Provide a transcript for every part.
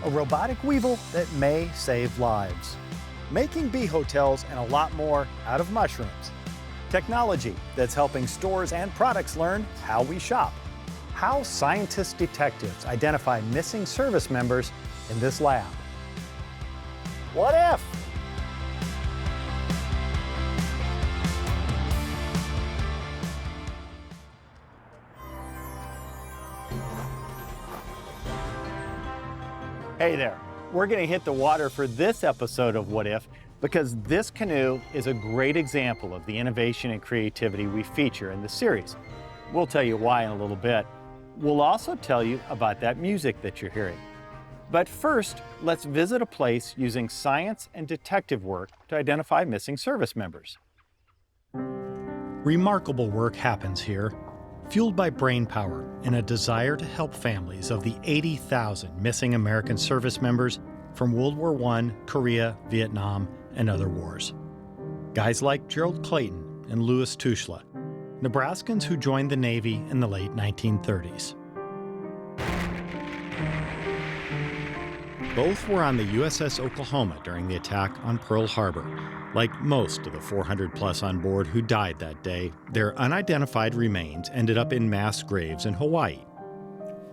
a robotic weevil that may save lives. Making bee hotels and a lot more out of mushrooms. Technology that's helping stores and products learn how we shop. How scientist detectives identify missing service members in this lab. What if? Hey there. We're going to hit the water for this episode of What If because this canoe is a great example of the innovation and creativity we feature in the series. We'll tell you why in a little bit. We'll also tell you about that music that you're hearing. But first, let's visit a place using science and detective work to identify missing service members. Remarkable work happens here, fueled by brain power and a desire to help families of the 80,000 missing American service members from World War I, Korea, Vietnam, and other wars. Guys like Gerald Clayton and Louis Tushla, Nebraskans who joined the Navy in the late 1930s. Both were on the USS Oklahoma during the attack on Pearl Harbor. Like most of the 400-plus on board who died that day, their unidentified remains ended up in mass graves in Hawaii.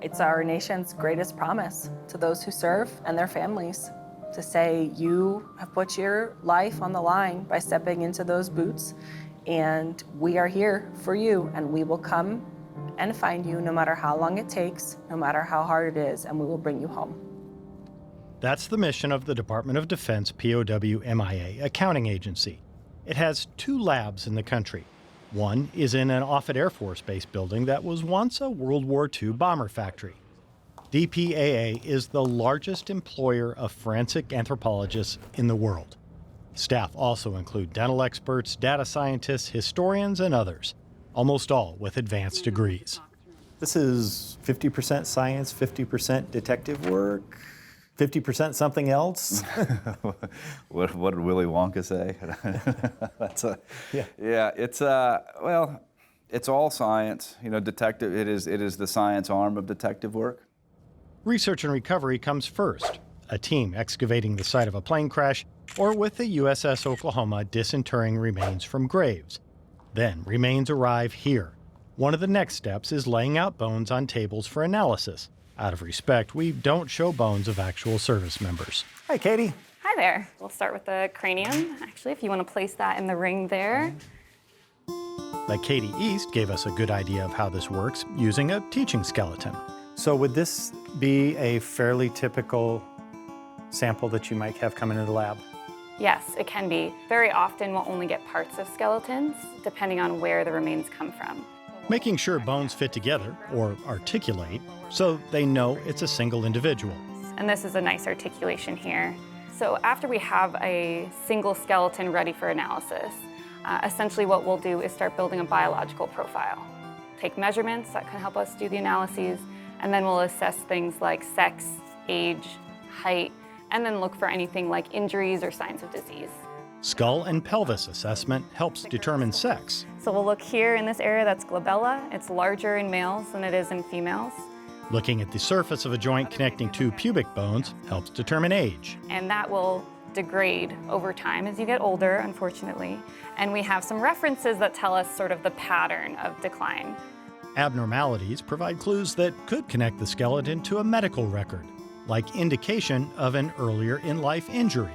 It's our nation's greatest promise to those who serve and their families, to say you have put your life on the line by stepping into those boots, and we are here for you, and we will come and find you no matter how long it takes, no matter how hard it is, and we will bring you home. That's the mission of the Department of Defense POW-MIA accounting agency. It has 2 labs in the country. One is in an Offutt Air Force Base building that was once a World War II bomber factory. DPAA is the largest employer of forensic anthropologists in the world. Staff also include dental experts, data scientists, historians, and others, almost all with advanced degrees. This is 50% science, 50% detective work. 50% something else? What did Willy Wonka say? It's all science. You know, detective. It is the science arm of detective work. Research and recovery comes first. A team excavating the site of a plane crash, or with the USS Oklahoma disinterring remains from graves. Then remains arrive here. One of the next steps is laying out bones on tables for analysis. Out of respect, we don't show bones of actual service members. Hi, Katie. Hi there. We'll start with the cranium, actually, if you want to place that in the ring there. Like Katie East gave us a good idea of how this works using a teaching skeleton. So would this be a fairly typical sample that you might have come into the lab? Yes, it can be. Very often we'll only get parts of skeletons, depending on where the remains come from. Making sure bones fit together, or articulate, so they know it's a single individual. And this is a nice articulation here. So after we have a single skeleton ready for analysis, essentially what we'll do is start building a biological profile. Take measurements that can help us do the analyses, and then we'll assess things like sex, age, height, and then look for anything like injuries or signs of disease. Skull and pelvis assessment helps determine sex. So we'll look here in this area, that's glabella. It's larger in males than it is in females. Looking at the surface of a joint connecting 2 pubic bones helps determine age. And that will degrade over time as you get older, unfortunately. And we have some references that tell us sort of the pattern of decline. Abnormalities provide clues that could connect the skeleton to a medical record, like indication of an earlier in life injury.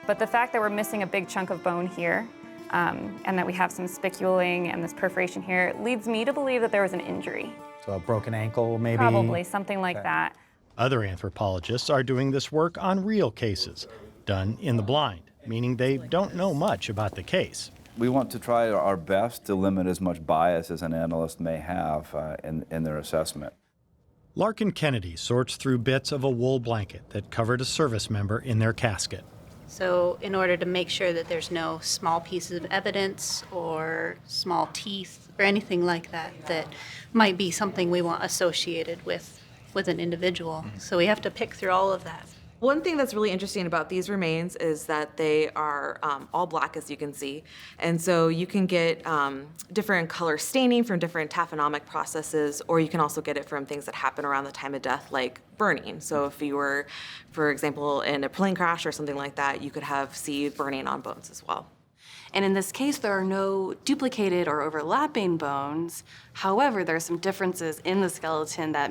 But the fact that we're missing a big chunk of bone here, and that we have some spiculing and this perforation here, leads me to believe that there was an injury. So a broken ankle, maybe? Probably, something like that. Other anthropologists are doing this work on real cases, done in the blind, meaning they don't know much about the case. We want to try our best to limit as much bias as an analyst may have in their assessment. Larkin Kennedy sorts through bits of a wool blanket that covered a service member in their casket. So in order to make sure that there's no small pieces of evidence or small teeth or anything like that that might be something we want associated with an individual. So we have to pick through all of that. One thing that's really interesting about these remains is that they are all black, as you can see. And so you can get different color staining from different taphonomic processes, or you can also get it from things that happen around the time of death, like burning. So if you were, for example, in a plane crash or something like that, you could see burning on bones as well. And in this case, there are no duplicated or overlapping bones. However, there are some differences in the skeleton that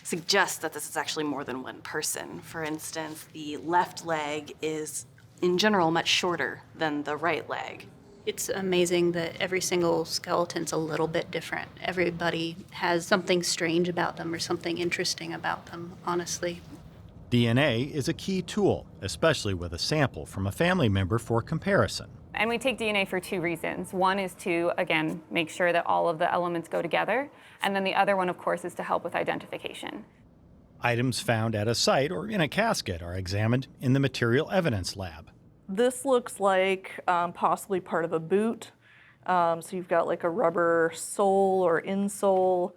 suggest that this is actually more than one person. For instance, the left leg is, in general, much shorter than the right leg. It's amazing that every single skeleton's a little bit different. Everybody has something strange about them or something interesting about them, honestly. DNA is a key tool, especially with a sample from a family member for comparison. And we take DNA for two reasons. One is to, again, make sure that all of the elements go together. And then the other one, of course, is to help with identification. Items found at a site or in a casket are examined in the material evidence lab. This looks like possibly part of a boot. So you've got like a rubber sole or insole.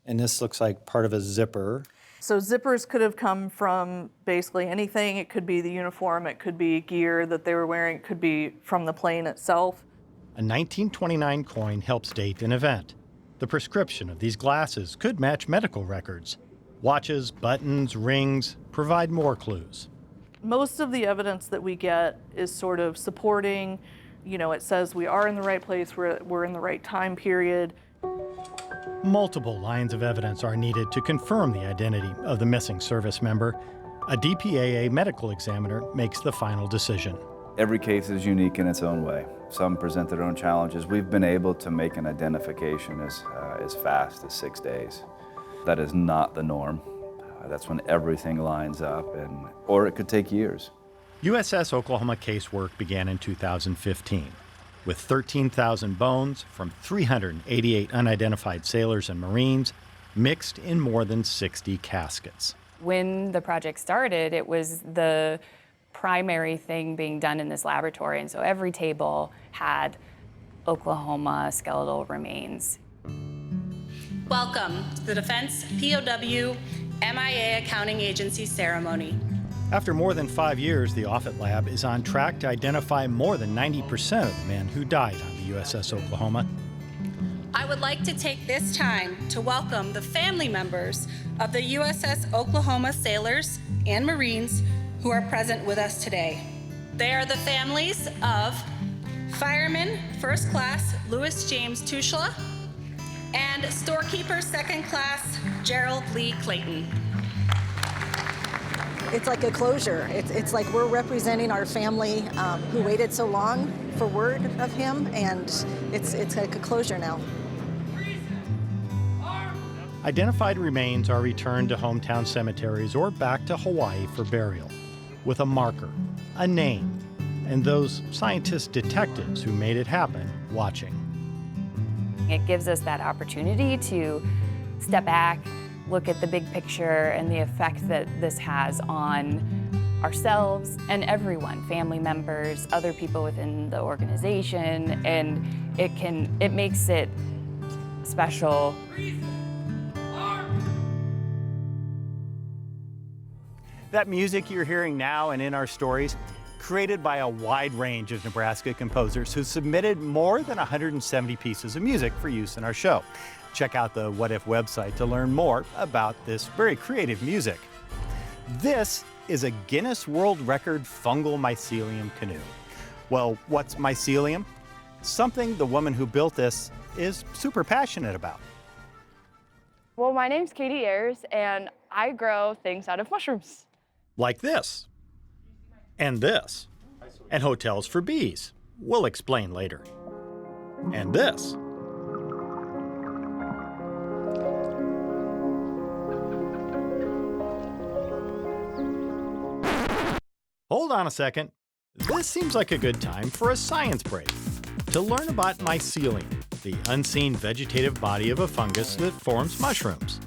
And this looks like part of a zipper. So zippers could have come from basically anything. It could be the uniform, it could be gear that they were wearing, it could be from the plane itself. A 1929 coin helps date an event. The prescription of these glasses could match medical records. Watches, buttons, rings provide more clues. Most of the evidence that we get is sort of supporting, it says we are in the right place, we're in the right time period. Multiple lines of evidence are needed to confirm the identity of the missing service member. A DPAA medical examiner makes the final decision. Every case is unique in its own way. Some present their own challenges. We've been able to make an identification as fast as 6 days. That is not the norm. That's when everything lines up, or it could take years. USS Oklahoma casework began in 2015. With 13,000 bones from 388 unidentified sailors and Marines mixed in more than 60 caskets. When the project started, it was the primary thing being done in this laboratory, and so every table had Oklahoma skeletal remains. Welcome to the Defense POW MIA Accounting Agency ceremony. After more than 5 years, the Offutt Lab is on track to identify more than 90% of the men who died on the USS Oklahoma. I would like to take this time to welcome the family members of the USS Oklahoma sailors and Marines who are present with us today. They are the families of Fireman First Class Louis James Tushla and Storekeeper Second Class Gerald Lee Clayton. It's like a closure. It's like we're representing our family who waited so long for word of him, and it's like a closure now. Identified remains are returned to hometown cemeteries or back to Hawaii for burial, with a marker, a name, and those scientist detectives who made it happen watching. It gives us that opportunity to step back, look at the big picture and the effect that this has on ourselves and everyone, family members, other people within the organization, and it makes it special. That music you're hearing now and in our stories, created by a wide range of Nebraska composers who submitted more than 170 pieces of music for use in our show. Check out the What If website to learn more about this very creative music. This is a Guinness World Record fungal mycelium canoe. Well, what's mycelium? Something the woman who built this is super passionate about. Well, my name's Katie Ayers, and I grow things out of mushrooms. Like this. And this. And hotels for bees. We'll explain later. And this. Hold on a second. This seems like a good time for a science break. To learn about mycelium, the unseen vegetative body of a fungus that forms mushrooms.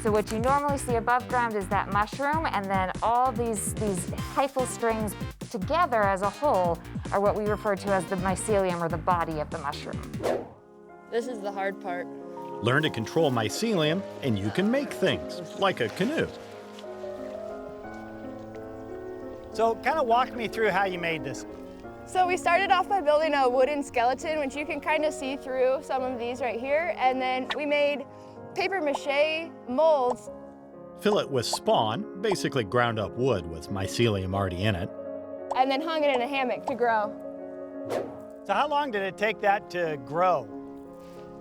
So what you normally see above ground is that mushroom, and then all these hyphal strings together as a whole are what we refer to as the mycelium, or the body of the mushroom. This is the hard part. Learn to control mycelium, and you can make things like a canoe. So kind of walk me through how you made this. So we started off by building a wooden skeleton, which you can kind of see through some of these right here. And then we made paper mache molds. Fill it with spawn, basically ground up wood with mycelium already in it. And then hung it in a hammock to grow. So how long did it take that to grow?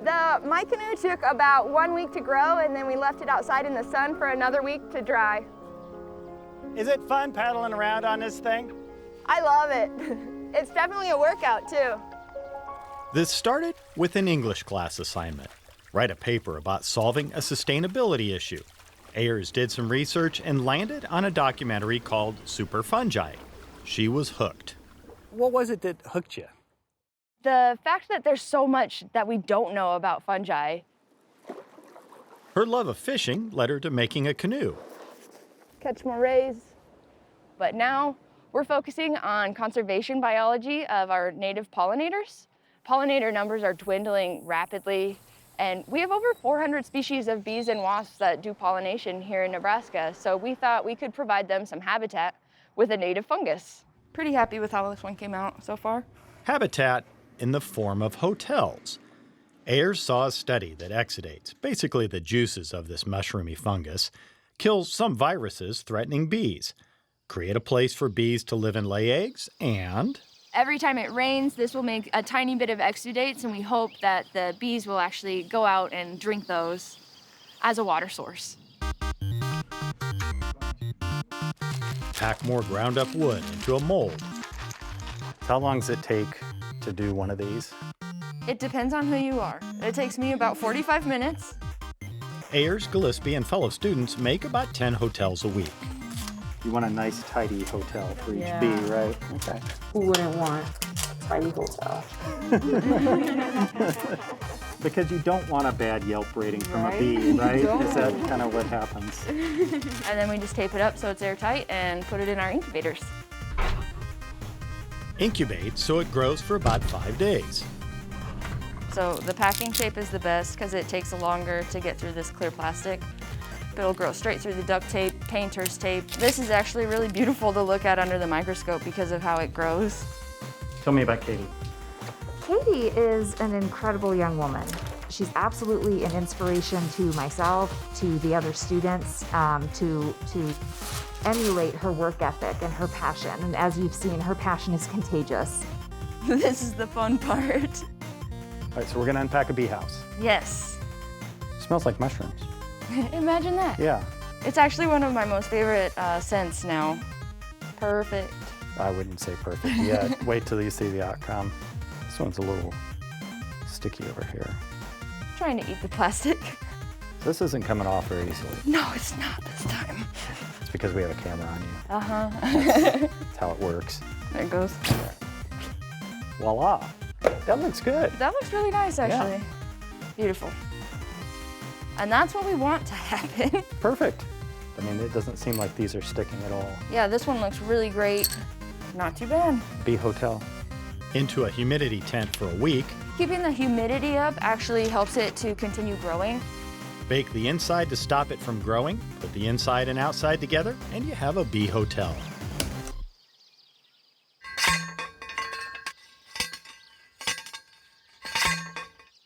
My canoe took about 1 week to grow, and then we left it outside in the sun for another week to dry. Is it fun paddling around on this thing? I love it. It's definitely a workout too. This started with an English class assignment. Write a paper about solving a sustainability issue. Ayers did some research and landed on a documentary called Super Fungi. She was hooked. What was it that hooked you? The fact that there's so much that we don't know about fungi. Her love of fishing led her to making a canoe. Catch more rays. But now we're focusing on conservation biology of our native pollinators. Pollinator numbers are dwindling rapidly, and we have over 400 species of bees and wasps that do pollination here in Nebraska, so we thought we could provide them some habitat with a native fungus. Pretty happy with how this one came out so far. Habitat in the form of hotels. Ayers saw a study that exudates, basically the juices of this mushroomy fungus, kills some viruses threatening bees, create a place for bees to live and lay eggs, and Every time it rains, this will make a tiny bit of exudates, and we hope that the bees will actually go out and drink those as a water source. pack more ground up wood into a mold. How long does it take to do one of these? It depends on who you are. It takes me about 45 minutes. Ayers, Gillespie, and fellow students make about 10 hotels a week. You want a nice, tidy hotel for each Yeah. bee, right? Okay. Who wouldn't want a tiny hotel? Because you don't want a bad Yelp rating from Right? a bee, right? You Is that don't. kind of what happens? And then we just tape it up so it's airtight and put it in our incubators. Incubate so it grows for about 5 days. So the packing shape is the best because it takes longer to get through this clear plastic. But it'll grow straight through the duct tape, painter's tape. This is actually really beautiful to look at under the microscope because of how it grows. Tell me about Katie. Katie is an incredible young woman. She's absolutely an inspiration to myself, to the other students, to emulate her work ethic and her passion. And as you've seen, her passion is contagious. This is the fun part. All right, so we're gonna unpack a bee house. Yes. Smells like mushrooms. Imagine that. Yeah, It's actually one of my most favorite scents now. Perfect. I wouldn't say perfect yet. Wait till you see the outcome. This one's a little sticky over here. Trying to eat the plastic. This isn't coming off very easily. No, it's not this time. It's because we have a camera on you. Uh-huh. That's how it works. There it goes. Voila. That looks good. That looks really nice, actually. Beautiful. And that's what we want to happen. Perfect. I mean, it doesn't seem like these are sticking at all. Yeah, this one looks really great. Not too bad. Bee hotel. Into a humidity tent for a week. Keeping the humidity up actually helps it to continue growing. Bake the inside to stop it from growing. Put the inside and outside together, and you have a bee hotel.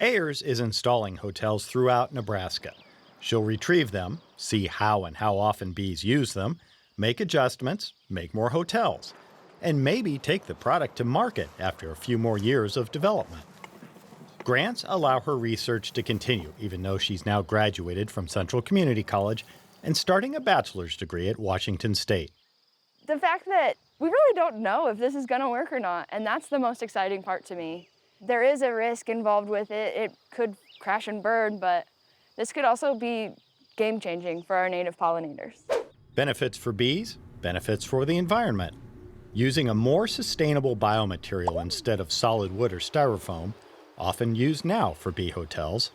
Ayers is installing hotels throughout Nebraska. She'll retrieve them, see how and how often bees use them, make adjustments, make more hotels, and maybe take the product to market after a few more years of development. Grants allow her research to continue, even though she's now graduated from Central Community College and starting a bachelor's degree at Washington State. The fact that we really don't know if this is gonna work or not, and that's the most exciting part to me. There is a risk involved with it. It could crash and burn, but this could also be game-changing for our native pollinators. Benefits for bees, benefits for the environment. Using a more sustainable biomaterial instead of solid wood or styrofoam, often used now for bee hotels.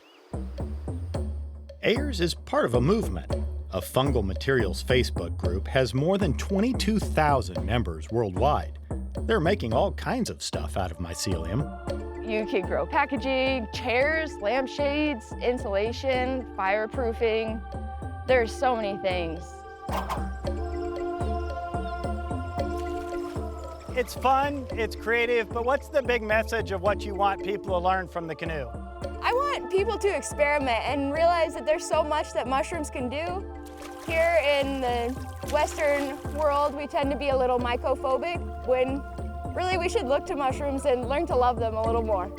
Ayers is part of a movement. A fungal materials Facebook group has more than 22,000 members worldwide. They're making all kinds of stuff out of mycelium. You can grow packaging, chairs, lampshades, insulation, fireproofing. There's so many things. It's fun, it's creative, but what's the big message of what you want people to learn from the canoe? I want people to experiment and realize that there's so much that mushrooms can do. Here in the Western world, we tend to be a little mycophobic, when really we should look to mushrooms and learn to love them a little more.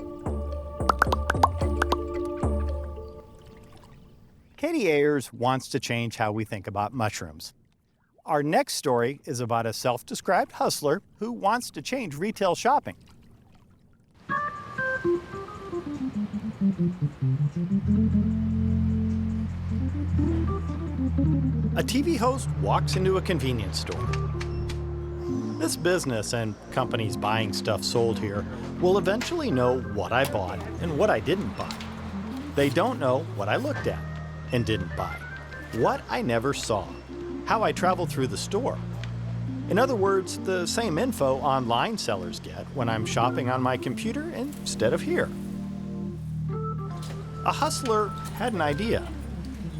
Katie Ayers wants to change how we think about mushrooms. Our next story is about a self-described hustler who wants to change retail shopping. A TV host walks into a convenience store. This business and companies buying stuff sold here will eventually know what I bought and what I didn't buy. They don't know what I looked at and didn't buy, what I never saw, how I traveled through the store. In other words, the same info online sellers get when I'm shopping on my computer instead of here. A hustler had an idea.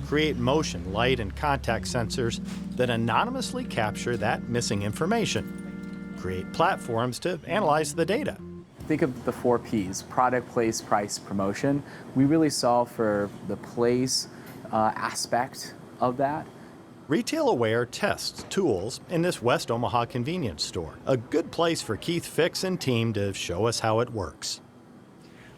Create motion, light, and contact sensors that anonymously capture that missing information. Create platforms to analyze the data. Think of the 4 Ps, product, place, price, promotion. We really solve for the place aspect of that. Retail Aware tests tools in this West Omaha convenience store. A good place for Keith Fix and team to show us how it works.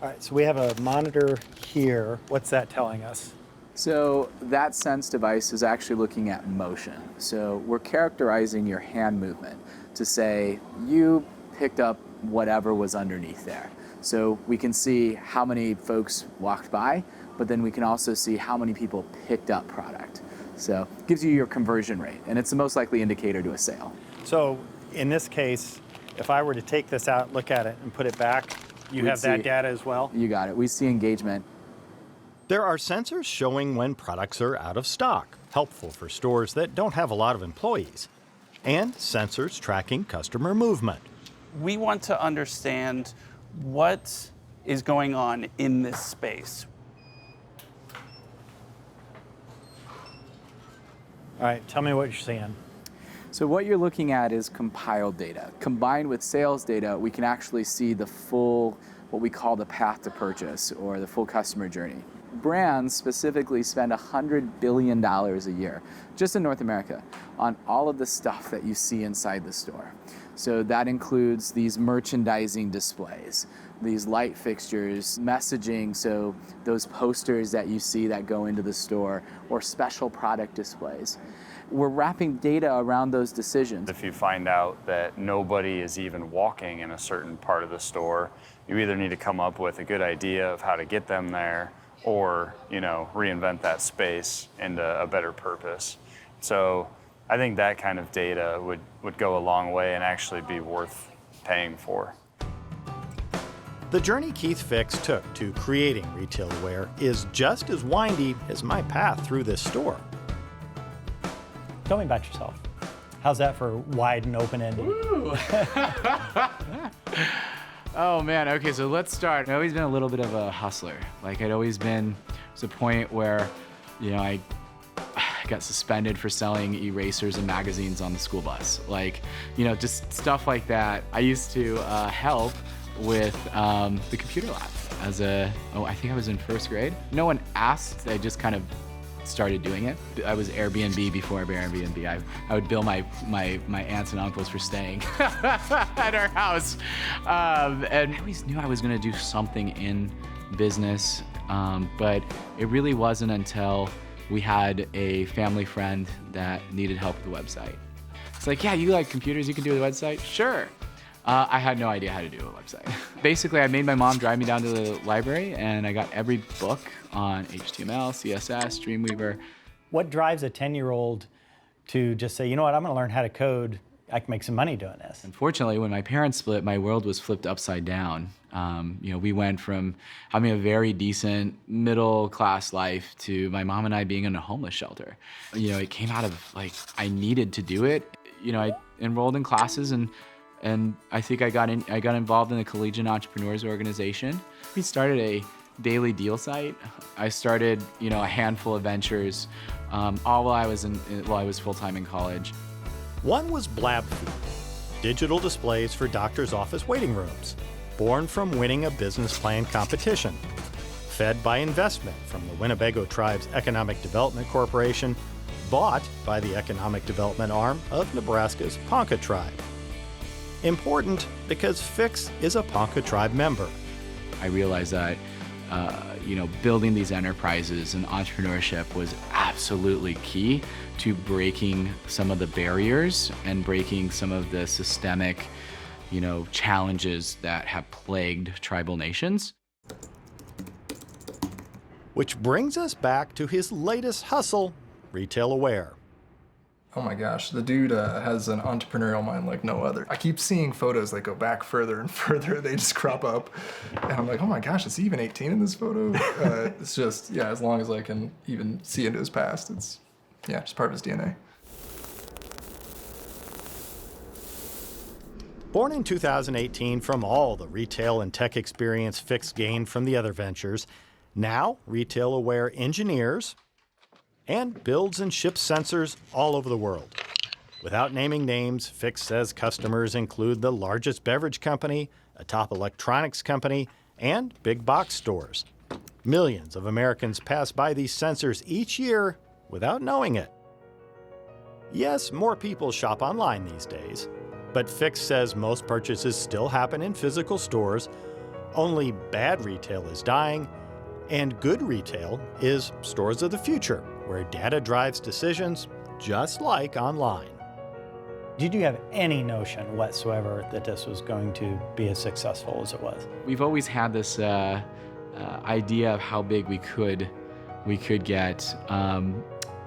All right, so we have a monitor here. What's that telling us? So that Sense device is actually looking at motion. So we're characterizing your hand movement to say you picked up whatever was underneath there. So we can see how many folks walked by, but then we can also see how many people picked up product. So it gives you your conversion rate, and it's the most likely indicator to a sale. So in this case, if I were to take this out, look at it, and put it back, you have that data as well? You got it. We see engagement. There are sensors showing when products are out of stock, helpful for stores that don't have a lot of employees, and sensors tracking customer movement. We want to understand what is going on in this space. All right, tell me what you're seeing. So what you're looking at is compiled data. Combined with sales data, we can actually see the full, what we call the path to purchase, or the full customer journey. Brands specifically spend $100 billion a year, just in North America, on all of the stuff that you see inside the store. So that includes these merchandising displays, these light fixtures, messaging, so those posters that you see that go into the store, or special product displays. We're wrapping data around those decisions. If you find out that nobody is even walking in a certain part of the store, you either need to come up with a good idea of how to get them there, or, reinvent that space into a better purpose. So I think that kind of data would go a long way and actually be worth paying for. The journey Keith Fix took to creating Retail Aware is just as windy as my path through this store. Tell me about yourself. How's that for wide and open-ended? Oh man, okay, so let's start. I've always been a little bit of a hustler. I'd always been, there's a point where, I got suspended for selling erasers and magazines on the school bus. Just stuff like that. I used to help with the computer lab I think I was in 1st grade. No one asked, I just kind of started doing it. I was Airbnb before Airbnb. I would bill my aunts and uncles for staying at our house. And I always knew I was gonna do something in business, but it really wasn't until we had a family friend that needed help with the website. It's like, yeah, you like computers, you can do a website? Sure. I had no idea how to do a website. Basically, I made my mom drive me down to the library, and I got every book on HTML, CSS, Dreamweaver. What drives a 10-year-old to just say, you know what, I'm gonna learn how to code, I can make some money doing this? Unfortunately, when my parents split, my world was flipped upside down. We went from having a very decent middle-class life to my mom and I being in a homeless shelter. It came out of, I needed to do it. I enrolled in classes, and I think I got involved in the Collegiate Entrepreneurs Organization. We started a daily deal site. I started, a handful of ventures, all while I was full-time in college. One was Blab Food. digital displays for doctors' office waiting rooms, born from winning a business plan competition, fed by investment from the Winnebago Tribe's Economic Development Corporation, bought by the economic development arm of Nebraska's Ponca Tribe. Important because Fix is a Ponca Tribe member. I realized that building these enterprises and entrepreneurship was absolutely key to breaking some of the barriers and breaking some of the systemic, challenges that have plagued tribal nations. Which brings us back to his latest hustle, Retail Aware. Oh my gosh, the dude has an entrepreneurial mind like no other. I keep seeing photos that go back further and further. They just crop up. And I'm like, oh my gosh, is he even 18 in this photo? It's just, yeah, as long as I can even see into his past, it's, yeah, just part of his DNA. Born in 2018 from all the retail and tech experience Fix gained from the other ventures, now Retail Aware engineers and builds and ships sensors all over the world. Without naming names, Fix says customers include the largest beverage company, a top electronics company, and big box stores. Millions of Americans pass by these sensors each year without knowing it. Yes, more people shop online these days, but Fix says most purchases still happen in physical stores. Only bad retail is dying, and good retail is stores of the future, where data drives decisions, just like online. Did you have any notion whatsoever that this was going to be as successful as it was? We've always had this idea of how big we could get,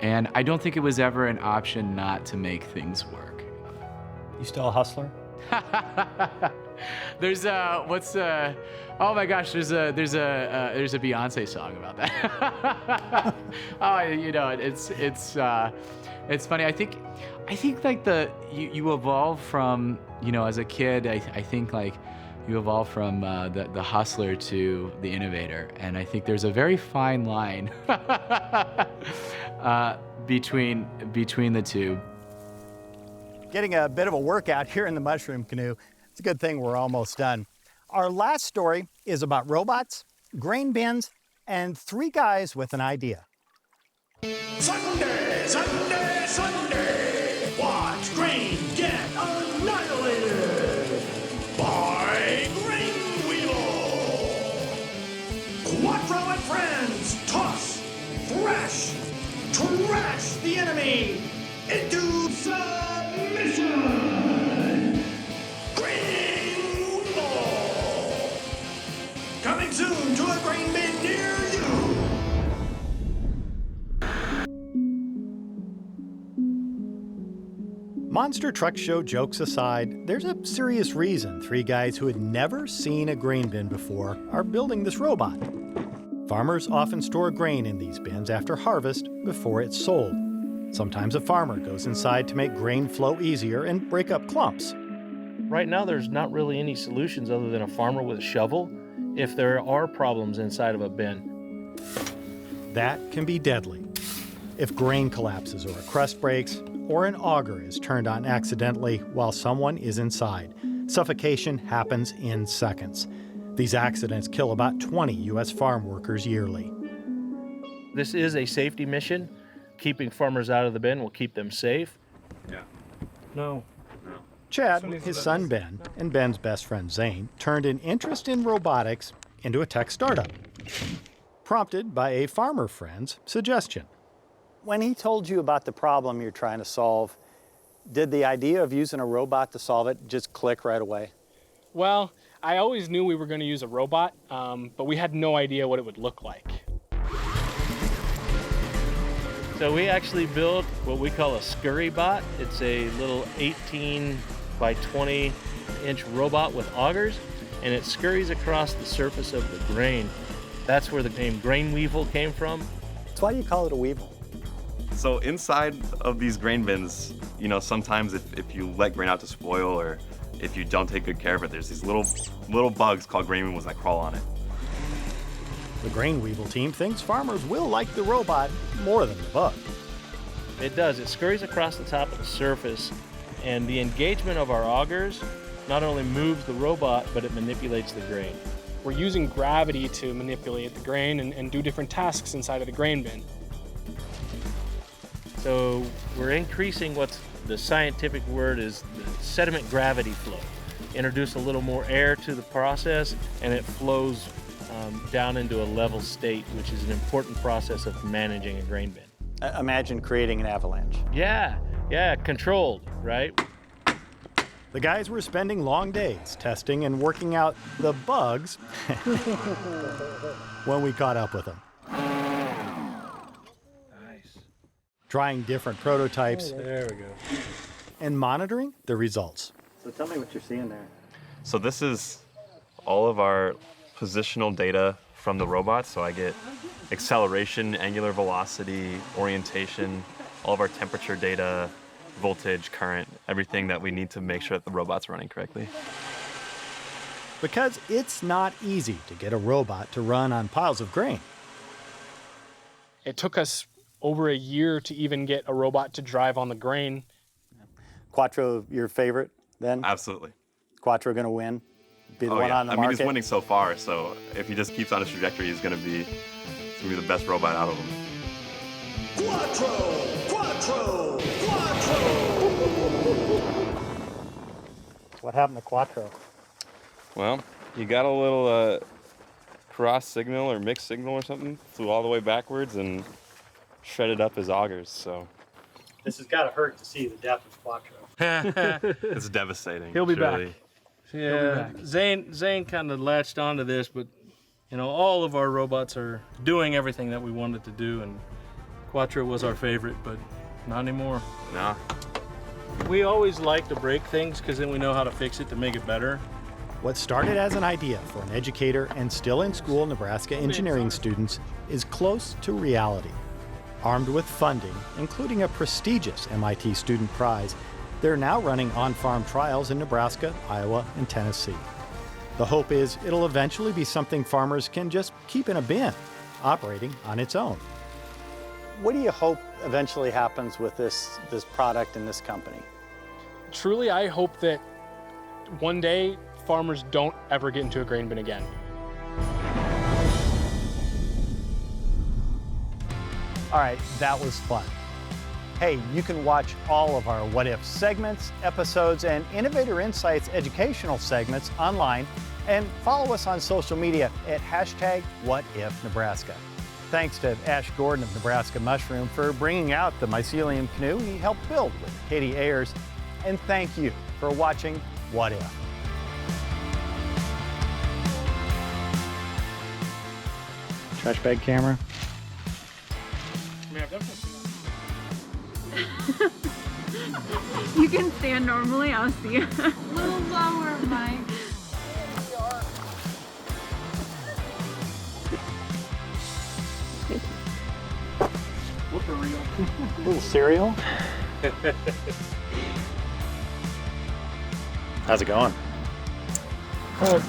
and I don't think it was ever an option not to make things work. You still a hustler? There's oh my gosh, there's a Beyonce song about that. It's funny. I think like you evolve from, as a kid, I think like you evolve from the hustler to the innovator, and I think there's a very fine line between the two. Getting a bit of a workout here in the Mushroom Canoe. It's a good thing we're almost done. Our last story is about robots, grain bins, and three guys with an idea. Sunday, Sunday, Sunday, watch grain get annihilated by Grain Weevil. Quattro and friends toss, thrash, trash the enemy into submission. Coming soon to a grain bin near you. Monster Truck Show jokes aside, there's a serious reason three guys who had never seen a grain bin before are building this robot. Farmers often store grain in these bins after harvest before it's sold. Sometimes a farmer goes inside to make grain flow easier and break up clumps. Right now, there's not really any solutions other than a farmer with a shovel if there are problems inside of a bin. That can be deadly. If grain collapses or a crust breaks, or an auger is turned on accidentally while someone is inside, suffocation happens in seconds. These accidents kill about 20 U.S. farm workers yearly. This is a safety mission. Keeping farmers out of the bin will keep them safe. Yeah. No. Chad, his son Ben, and Ben's best friend Zane turned an interest in robotics into a tech startup, prompted by a farmer friend's suggestion. When he told you about the problem you're trying to solve, did the idea of using a robot to solve it just click right away? Well, I always knew we were going to use a robot, but we had no idea what it would look like. So we actually built what we call a scurry bot. It's a little 18 by 20 inch robot with augers, and it scurries across the surface of the grain. That's where the name Grain Weevil came from. So why do you call it a weevil? So inside of these grain bins, sometimes if you let grain out to spoil or if you don't take good care of it, there's these little bugs called grain weevils that crawl on it. The Grain Weevil team thinks farmers will like the robot more than the bug. It does. It scurries across the top of the surface, And the engagement of our augers not only moves the robot, but it manipulates the grain. We're using gravity to manipulate the grain and do different tasks inside of the grain bin. So we're increasing what's the scientific word is the sediment gravity flow. Introduce a little more air to the process and it flows down into a level state, which is an important process of managing a grain bin. Imagine creating an avalanche. Yeah, controlled, right? The guys were spending long days testing and working out the bugs when we caught up with them. Trying different prototypes. There we go. And monitoring the results. So tell me what you're seeing there. So this is all of our positional data from the robot. So I get acceleration, angular velocity, orientation, all of our temperature data, voltage, current, everything that we need to make sure that the robot's running correctly. Because it's not easy to get a robot to run on piles of grain. It took us over a year to even get a robot to drive on the grain. Quattro, your favorite then? Absolutely. Quattro going to win? Be the one on the I market? mean, he's winning so far, so if he just keeps on his trajectory, he's going to be the best robot out of them. Quattro! Quattro! Quattro! What happened to Quattro? Well, he got a little cross signal or mixed signal or something, flew all the way backwards and shredded up his augers, so. This has got to hurt to see the death of Quattro. It's devastating. He'll be truly. back. Yeah, Zane kind of latched onto this, but you know, all of our robots are doing everything that we wanted to do, and Quattro was our favorite, but not anymore. Nah. We always like to break things because then we know how to fix it to make it better. What started as an idea for an educator and still in school Nebraska engineering students is close to reality. Armed with funding, including a prestigious MIT student prize, they're now running on-farm trials in Nebraska, Iowa, and Tennessee. The hope is it'll eventually be something farmers can just keep in a bin, operating on its own. What do you hope eventually happens with this product and this company? Truly, I hope that one day farmers don't ever get into a grain bin again. All right, that was fun. Hey, you can watch all of our What If segments, episodes, and Innovator Insights educational segments online, and follow us on social media at #WhatIfNebraska. Thanks to Ash Gordon of Nebraska Mushroom for bringing out the mycelium canoe he helped build with Katie Ayers. And thank you for watching What If. Trash bag camera. You can stand normally, I'll see you. A little lower, Mike. A little cereal. How's it going? Well,